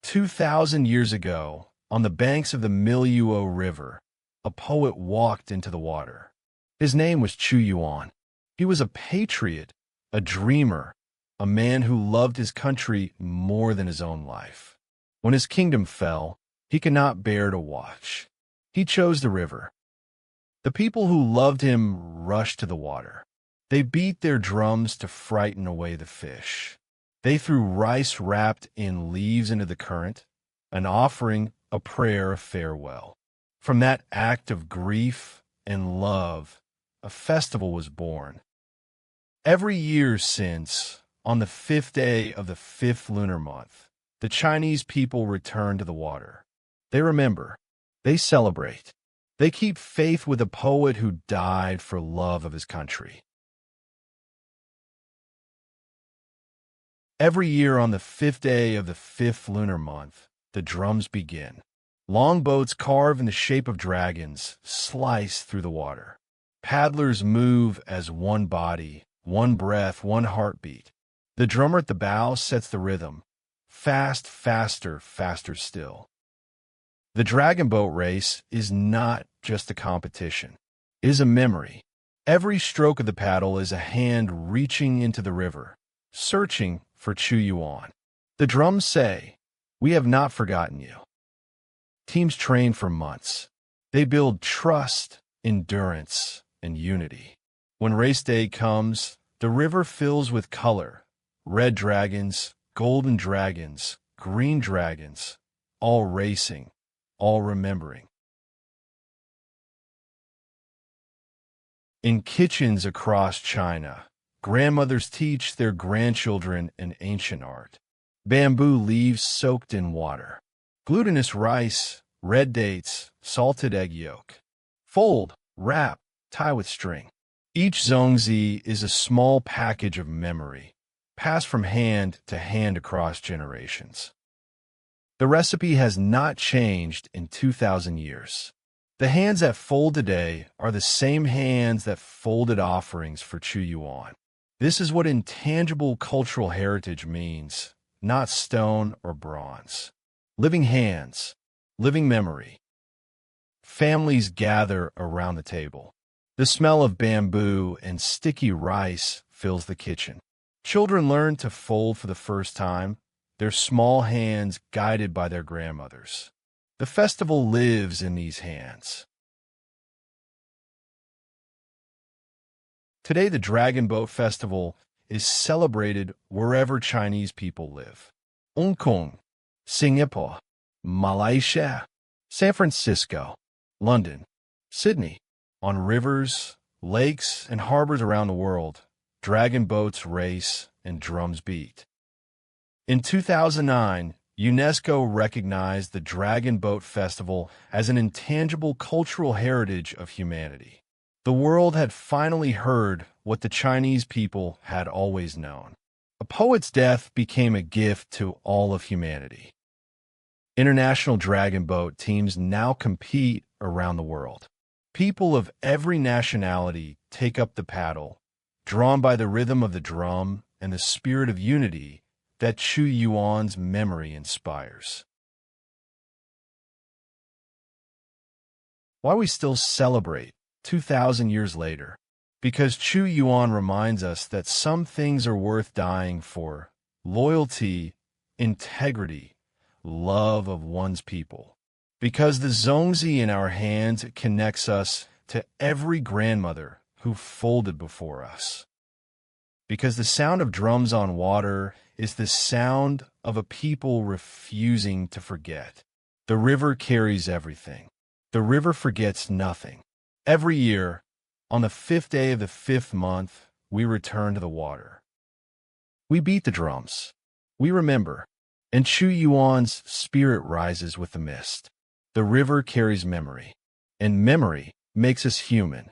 2,000 years ago, on the banks of the Miluo River, a poet walked into the water. His name was Qu Yuan. He was a patriot, a dreamer, a man who loved his country more than his own life. When his kingdom fell, he could not bear to watch. He chose the river. The people who loved him rushed to the water. They beat their drums to frighten away the fish. They threw rice wrapped in leaves into the current, an offering, a prayer of farewell. From that act of grief and love, a festival was born. Every year since, on the 5th day of the 5th lunar month, the Chinese people return to the water. They remember. They celebrate. They keep faith with a poet who died for love of his country. Every year on the 5th day of the 5th lunar month, the drums begin. Long boats carved in the shape of dragons slice through the water. Paddlers move as one body, one breath, one heartbeat. The drummer at the bow sets the rhythm. Fast, faster, faster still. The dragon boat race is not just a competition. It is a memory. Every stroke of the paddle is a hand reaching into the river, searching for Qu Yuan. The drums say, "We have not forgotten you." Teams train for months. They build trust, endurance, and unity. When race day comes, the river fills with color. Red dragons, golden dragons, green dragons, all racing, all remembering. In kitchens across China, grandmothers teach their grandchildren an ancient art. Bamboo leaves soaked in water. Glutinous rice, red dates, salted egg yolk. Fold, wrap, tie with string. Each zongzi is a small package of memory, passed from hand to hand across generations. The recipe has not changed in 2,000 years. The hands that fold today are the same hands that folded offerings for Qu Yuan. This is what intangible cultural heritage means, not stone or bronze. Living hands, living memory. Families gather around the table. The smell of bamboo and sticky rice fills the kitchen. Children learn to fold for the first time, their small hands guided by their grandmothers. The festival lives in these hands. Today, the Dragon Boat Festival is celebrated wherever Chinese people live. Hong Kong, Singapore, Malaysia, San Francisco, London, Sydney. On rivers, lakes, and harbors around the world, dragon boats race and drums beat. In 2009, UNESCO recognized the Dragon Boat Festival as an intangible cultural heritage of humanity. The world had finally heard what the Chinese people had always known. A poet's death became a gift to all of humanity. International dragon boat teams now compete around the world. People of every nationality take up the paddle, drawn by the rhythm of the drum and the spirit of unity that Qu Yuan's memory inspires. Why we still celebrate 2,000 years later? Because Qu Yuan reminds us that some things are worth dying for: loyalty, integrity, love of one's people. Because the zongzi in our hands connects us to every grandmother who folded before us. Because the sound of drums on water is the sound of a people refusing to forget. The river carries everything. The river forgets nothing. Every year, on the 5th day of the 5th month, we return to the water. We beat the drums. We remember. And Qu Yuan's spirit rises with the mist. The river carries memory, and memory makes us human.